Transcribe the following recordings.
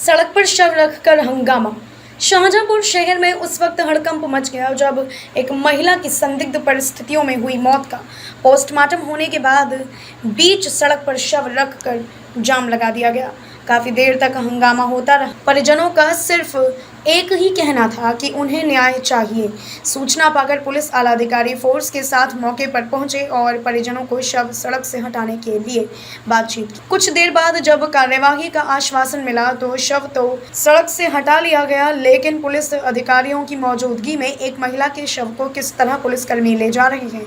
सड़क पर शव रखकर हंगामा। शाहजहांपुर शहर में उस वक्त हड़कंप मच गया जब एक महिला की संदिग्ध परिस्थितियों में हुई मौत का पोस्टमार्टम होने के बाद बीच सड़क पर शव रखकर जाम लगा दिया गया। काफी देर तक हंगामा होता रहा। परिजनों का सिर्फ एक ही कहना था कि उन्हें न्याय चाहिए। सूचना पाकर पुलिस आला अधिकारी फोर्स के साथ मौके पर पहुंचे और परिजनों को शव सड़क से हटाने के लिए बातचीत की। कुछ देर बाद जब कार्यवाही का आश्वासन मिला तो शव तो सड़क से हटा लिया गया, लेकिन पुलिस अधिकारियों की मौजूदगी में एक महिला के शव को किस तरह पुलिसकर्मी ले जा रहे हैं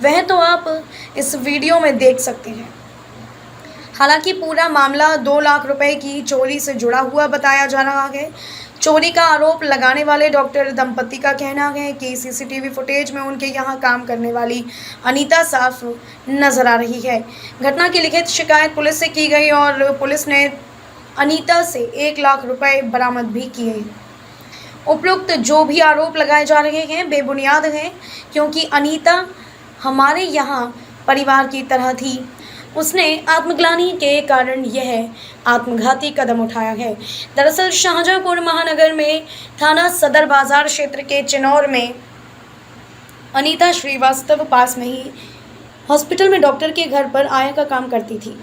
वह तो आप इस वीडियो में देख सकते हैं। हालांकि पूरा मामला 2 लाख रुपए की चोरी से जुड़ा हुआ बताया जा रहा है। चोरी का आरोप लगाने वाले डॉक्टर दंपति का कहना है कि सीसीटीवी फुटेज में उनके यहां काम करने वाली अनीता साफ नजर आ रही है। घटना की लिखित शिकायत पुलिस से की गई और पुलिस ने अनीता से 1 लाख रुपए बरामद भी किए हैं। उपरोक्त जो भी आरोप लगाए जा रहे हैं बेबुनियाद हैं, क्योंकि अनीता हमारे यहाँ परिवार की तरह थी। उसने आत्मग्लानि के कारण यह आत्मघाती कदम उठाया है। दरअसल शाहजहांपुर महानगर में थाना सदर बाजार क्षेत्र के चिनौर में अनीता श्रीवास्तव पास में ही हॉस्पिटल में डॉक्टर के घर पर आया का काम करती थी।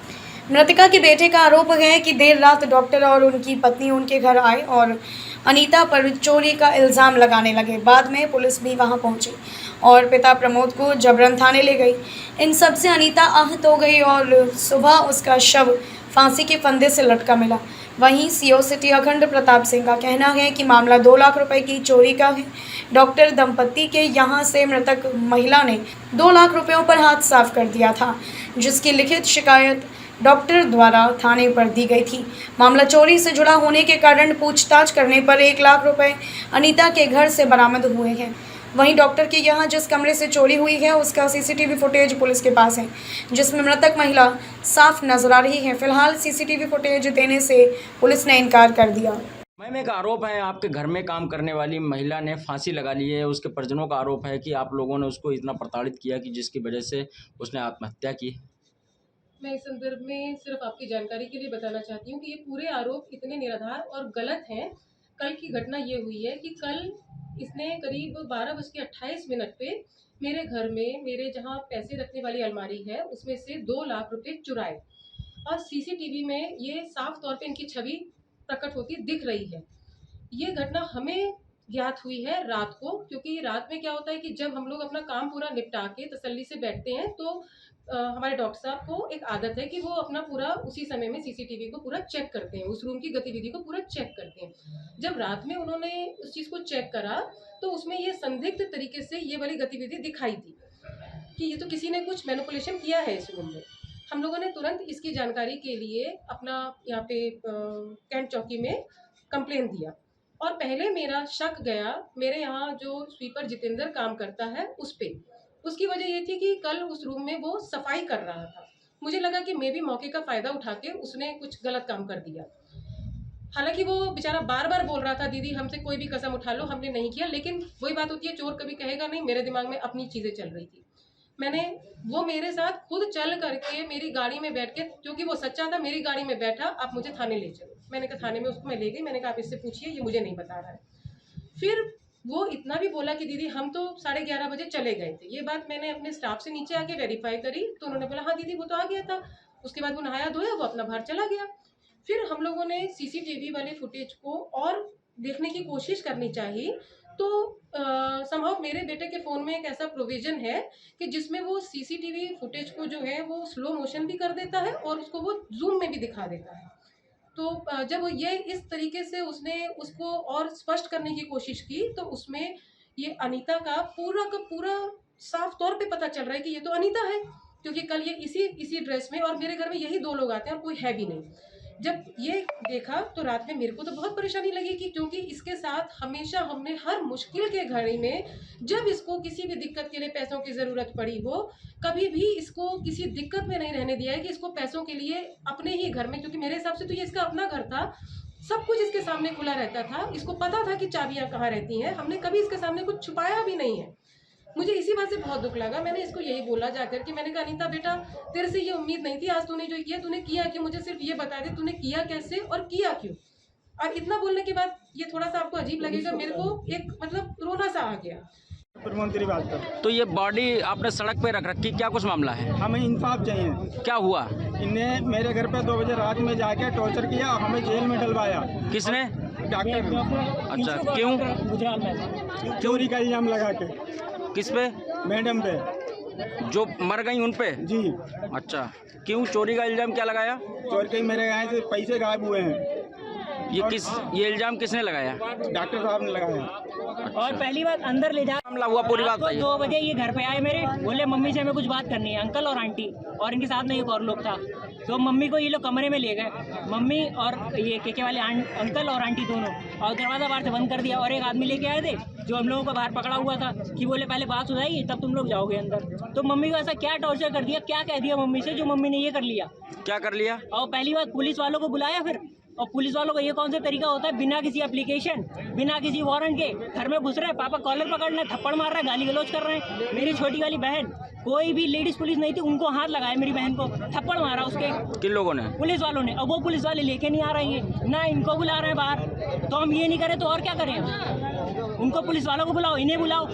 मृतका के बेटे का आरोप है कि देर रात डॉक्टर और उनकी पत्नी उनके घर आए और अनीता पर चोरी का इल्ज़ाम लगाने लगे। बाद में पुलिस भी वहां पहुंची और पिता प्रमोद को जबरन थाने ले गई। इन सब से अनीता आहत हो गई और सुबह उसका शव फांसी के फंदे से लटका मिला। वहीं सीओ सिटी अखंड प्रताप सिंह का कहना है कि मामला 2 लाख रुपए की चोरी का है। डॉक्टर दंपति के यहां से मृतक महिला ने 2 लाख रुपयों पर हाथ साफ कर दिया था, जिसकी लिखित शिकायत डॉक्टर द्वारा थाने पर दी गई थी। मामला चोरी से जुड़ा होने के कारण पूछताछ करने पर 1 लाख रुपए अनीता के घर से बरामद हुए हैं। वहीं डॉक्टर के यहाँ जिस कमरे से चोरी हुई है उसका सीसीटीवी फुटेज पुलिस के पास है, जिसमें मृतक महिला साफ नजर आ रही है। फिलहाल सीसीटीवी फुटेज देने से पुलिस ने इनकार कर दिया। मैम, एक आरोप है आपके घर में काम करने वाली महिला ने फांसी लगा ली है। उसके परिजनों का आरोप है कि आप लोगों ने उसको इतना प्रताड़ित किया कि जिसकी वजह से उसने आत्महत्या की। मैं इस संदर्भ में सिर्फ आपकी जानकारी के लिए बताना चाहती हूँ कि ये पूरे आरोप इतने निराधार और गलत हैं। कल की घटना ये हुई है कि कल इसने करीब 12:28 पे मेरे घर में मेरे जहाँ पैसे रखने वाली अलमारी है उसमें से 2 लाख रुपए चुराए और सीसीटीवी में ये साफ तौर पे इनकी छवि प्रकट होती दिख रही है। ये घटना हमें ज्ञात हुई है रात को, क्योंकि रात में क्या होता है कि जब हम लोग अपना काम पूरा निपटा के तसल्ली से बैठते हैं तो हमारे डॉक्टर साहब को एक आदत है कि वो अपना पूरा उसी समय में सीसीटीवी को पूरा चेक करते हैं, उस रूम की गतिविधि को पूरा चेक करते हैं। जब रात में उन्होंने उस चीज़ को चेक करा तो उसमें ये संदिग्ध तरीके से ये वाली गतिविधि दिखाई दी कि ये तो किसी ने कुछ मैनिपुलेशन किया है इस रूम में। हम लोगों ने तुरंत इसकी जानकारी के लिए अपना यहाँ पे कैंट चौकी में कंप्लेन दिया और पहले मेरा शक गया मेरे यहाँ जो स्वीपर जितेंद्र काम करता है उस पे। उसकी वजह ये थी कि कल उस रूम में वो सफाई कर रहा था। मुझे लगा कि मे भी मौके का फ़ायदा उठा के उसने कुछ गलत काम कर दिया। हालांकि वो बेचारा बार बार बोल रहा था दीदी हमसे कोई भी कसम उठा लो, हमने नहीं किया। लेकिन वही बात होती है, चोर कभी कहेगा नहीं। मेरे दिमाग में अपनी चीज़ें चल रही थी। वो मेरे साथ खुद चल करके मेरी गाड़ी में बैठ के, क्योंकि वो सच्चा था, मेरी गाड़ी में बैठा, आप मुझे थाने ले चलो। मैंने कहा थाने में उसको मैं ले गई। मैंने कहा आप इससे पूछिए, ये मुझे नहीं बता रहा है। फिर वो इतना भी बोला कि दीदी हम तो 11:30 बजे चले गए थे। ये बात मैंने अपने स्टाफ से नीचे आके वेरीफाई करी तो उन्होंने बोला हाँ दीदी वो तो आ गया था। उसके बाद वो नहाया धोया, वो अपना बाहर चला गया। फिर हम लोगों ने सीसीटीवी वाले फुटेज को और देखने की कोशिश करनी चाहिए तो संभव मेरे बेटे के फ़ोन में एक ऐसा प्रोविज़न है कि जिसमें वो सीसीटीवी फुटेज को जो है वो स्लो मोशन भी कर देता है और उसको वो जूम में भी दिखा देता है। तो जब ये इस तरीके से उसने उसको और स्पष्ट करने की कोशिश की तो उसमें ये अनीता का पूरा साफ तौर पे पता चल रहा है कि ये तो अनीता है, क्योंकि कल ये इसी ड्रेस में और मेरे घर में यही 2 लोग आते हैं और कोई है भी नहीं। जब ये देखा तो रात में मेरे को तो बहुत परेशानी लगी कि क्योंकि इसके साथ हमेशा हमने हर मुश्किल के घड़ी में जब इसको किसी भी दिक्कत के लिए पैसों की ज़रूरत पड़ी हो, कभी भी इसको किसी दिक्कत में नहीं रहने दिया है कि इसको पैसों के लिए अपने ही घर में, क्योंकि मेरे हिसाब से तो ये इसका अपना घर था, सब कुछ इसके सामने खुला रहता था। इसको पता था कि चाबियां कहाँ रहती हैं। हमने कभी इसके सामने कुछ छुपाया भी नहीं है। मुझे इसी बात से बहुत दुख लगा। मैंने इसको यही बोला जाकर कि मैंने कहा अनीता बेटा तेरे से ये उम्मीद नहीं थी, आज तूने जो किया तूने किया क्यों? मुझे सिर्फ ये बता दे तूने किया कैसे और किया क्यों। और इतना बोलने के बाद ये थोड़ा सा आपको अजीब लगेगा, मेरे को एक मतलब रोना सा आ गया। प्रधानमंत्री बात कर। तो ये बॉडी आपने सड़क पे रख रखी, क्या कुछ मामला है? हमें इंसाफ चाहिए। क्या हुआ? इन्हें मेरे घर पे 2 बजे रात में जाके टॉर्चर किया, हमें जेल में डलवाया। किसने? डॉक्टर ने। अच्छा, क्यों? चोरी का इल्जाम लगा के। किस पे? मैडम पे। जो मर गई उन पे? जी। अच्छा, क्यों चोरी का इल्जाम क्या लगाया? चोर के मेरे यहाँ से पैसे गायब हुए हैं। ये इल्जाम किसने लगाया? डॉक्टर साहब ने लगाया। और पहली बात अंदर ले जा मामला हुआ, पूरी बात बताइए। 2 बजे ये घर पे आए मेरे, बोले मम्मी से हमें कुछ बात करनी है, अंकल और आंटी और इनके साथ में एक और लोग था। तो मम्मी को ये लोग कमरे में ले गए, मम्मी और ये केके वाले अंकल और आंटी दोनों, और दरवाज़ा बाहर से बंद कर दिया। और एक आदमी लेके आए थे जो हम लोगों को बाहर पकड़ा हुआ था कि बोले पहले बात हो जाएगी तब तुम लोग जाओगे अंदर। तो मम्मी को ऐसा क्या टॉर्चर कर दिया, क्या कह दिया मम्मी से जो मम्मी ने ये कर लिया। क्या कर लिया? और पहली बात पुलिस वालों को बुलाया फिर, और पुलिस वालों का ये कौन सा तरीका होता है, बिना किसी एप्लीकेशन बिना किसी वारंट के घर में घुस रहे हैं, पापा कॉलर पकड़ रहे हैं, थप्पड़ मार रहे हैं, गाली गलौज कर रहे हैं। मेरी छोटी वाली बहन, कोई भी लेडीज पुलिस नहीं थी, उनको हाथ लगाया, मेरी बहन को थप्पड़ मारा उसके। किन लोगों ने? पुलिस वालों ने। और वो पुलिस वाले लेके नहीं आ रहे हैं, ना इनको बुला रहे हैं बाहर। तो हम ये नहीं करें तो और क्या करें हम? उनको पुलिस वालों को बुलाओ, इन्हें बुलाओ,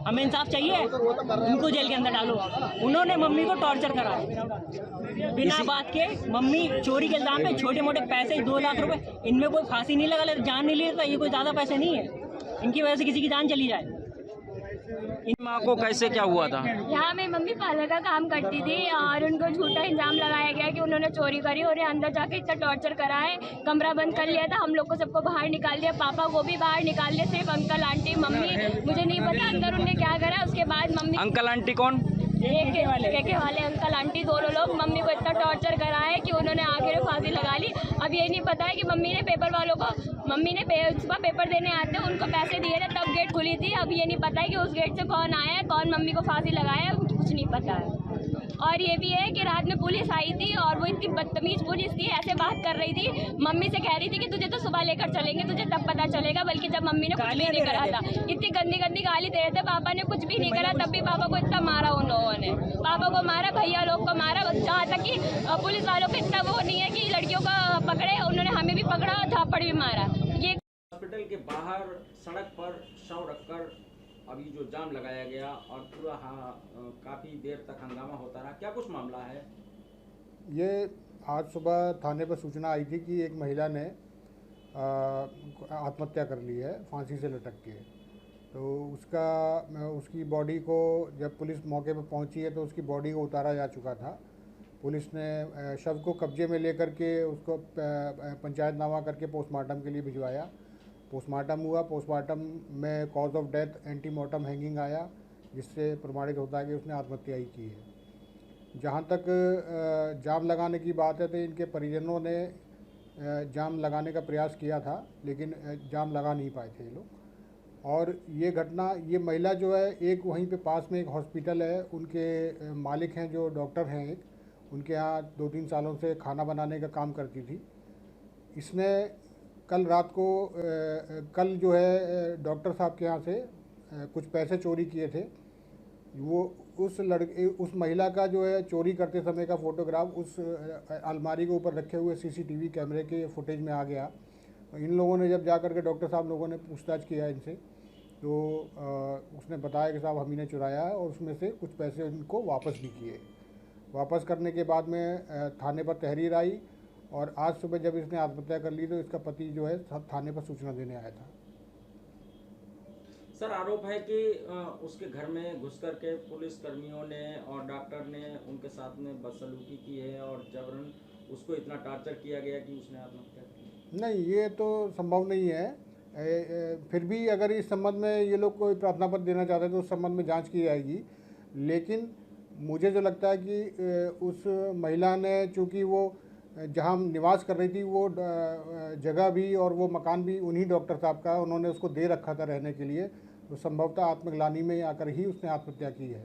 हमें इंसाफ चाहिए, उनको जेल के अंदर डालो। उन्होंने मम्मी को टॉर्चर करा बिना बात के। मम्मी चोरी के इल्जाम पे छोटे मोटे पैसे 2 लाख रुपए, इनमें कोई फांसी नहीं लगा, जान नहीं लेता, ये कोई ज़्यादा पैसे नहीं है, इनकी वजह से किसी की जान चली जाए। इन माँ को कैसे क्या हुआ था? यहाँ मेरी मम्मी पार्लर का काम करती थी और उनको झूठा इल्जाम लगाया गया कि उन्होंने चोरी करी और अंदर जाके इतना टॉर्चर करा है। कमरा बंद कर लिया था, हम लोग को सबको बाहर निकाल दिया, पापा को भी बाहर निकाल दिया, सिर्फ अंकल आंटी मम्मी मुझे नहीं पता अंदर उनने क्या करा। उसके बाद मम्मी, अंकल आंटी कौन? केके वाले अंकल आंटी दोनों लोग मम्मी को इतना टॉर्चर करा है कि उन्होंने आखिर में फांसी लगा ली। अब ये नहीं पता है कि मम्मी ने पेपर वालों को, मम्मी ने सुबह पेपर देने आते उनको पैसे दिए थे तब गेट खुली थी। अब ये नहीं पता है कि उस गेट से कौन आया है, कौन मम्मी को फांसी लगाया है, कुछ नहीं पता है। और ये भी है कि रात में पुलिस आई थी और वो इतनी बदतमीज पुलिस थी, ऐसे बात कर रही थी, मम्मी से कह रही थी कि तुझे तो सुबह लेकर चलेंगे, तुझे तब पता चलेगा। बल्कि जब मम्मी ने कुछ भी नहीं करा था, इतनी गंदी गंदी गाली दे रहे थे, पापा ने कुछ भी नहीं करा, तब भी पापा को इतना मारा उन लोगों ने, पापा को मारा, भैया लोग को मारा, जहाँ तक कि पुलिस वालों को इतना वो नहीं है कि लड़कियों को पकड़े, उन्होंने हमें भी पकड़ा और झापड़ भी मारा। ये हॉस्पिटल के बाहर सड़क पर शव रखकर अभी जो जाम लगाया गया और पूरा काफ़ी देर तक हंगामा होता रहा, क्या कुछ मामला है? ये आज सुबह थाने पर सूचना आई थी कि एक महिला ने आत्महत्या कर ली है फांसी से लटक के। तो उसकी बॉडी को जब पुलिस मौके पर पहुंची है तो उसकी बॉडी को उतारा जा चुका था। पुलिस ने शव को कब्जे में लेकर के उसको पंचायतनामा करके पोस्टमार्टम के लिए भिजवाया। पोस्टमार्टम हुआ, पोस्टमार्टम में cause of death antemortem hanging आया, जिससे प्रमाणित होता है कि उसने आत्महत्या ही की है। जहाँ तक जाम लगाने की बात है तो इनके परिजनों ने जाम लगाने का प्रयास किया था, लेकिन जाम लगा नहीं पाए थे ये लोग। और ये घटना, ये महिला जो है, एक वहीं पे पास में एक हॉस्पिटल है, उनके मालिक हैं जो डॉक्टर हैं, एक उनके यहाँ 2-3 सालों से खाना बनाने का काम करती थी। इसने कल रात को कल जो है डॉक्टर साहब के यहाँ से कुछ पैसे चोरी किए थे। वो उस महिला का जो है चोरी करते समय का फ़ोटोग्राफ उस अलमारी के ऊपर रखे हुए सीसीटीवी कैमरे के फुटेज में आ गया। इन लोगों ने जब जाकर के डॉक्टर साहब लोगों ने पूछताछ किया इनसे, तो उसने बताया कि साहब हम ही ने चुराया है, और उसमें से कुछ पैसे इनको वापस भी किए। वापस करने के बाद में थाने पर तहरीर आई, और आज सुबह जब इसने आत्महत्या कर ली तो इसका पति जो है थाने पर सूचना देने आया था। सर, आरोप है कि उसके घर में घुस करके पुलिस कर्मियों ने और डॉक्टर ने उनके साथ में बदसलूकी की है और जबरन उसको इतना टॉर्चर किया गया कि उसने आत्महत्या की। नहीं, ये तो संभव नहीं है। फिर भी अगर इस संबंध में ये लोग कोई प्रार्थना पत्र देना चाहते हैं तो उस संबंध में जांच की जाएगी। लेकिन मुझे जो लगता है कि उस महिला ने, चूँकि वो जहाँ निवास कर रही थी वो जगह भी और वो मकान भी उन्हीं डॉक्टर साहब का, उन्होंने उसको दे रखा था रहने के लिए, तो संभवतः आत्मग्लानि में आकर ही उसने आत्महत्या की है।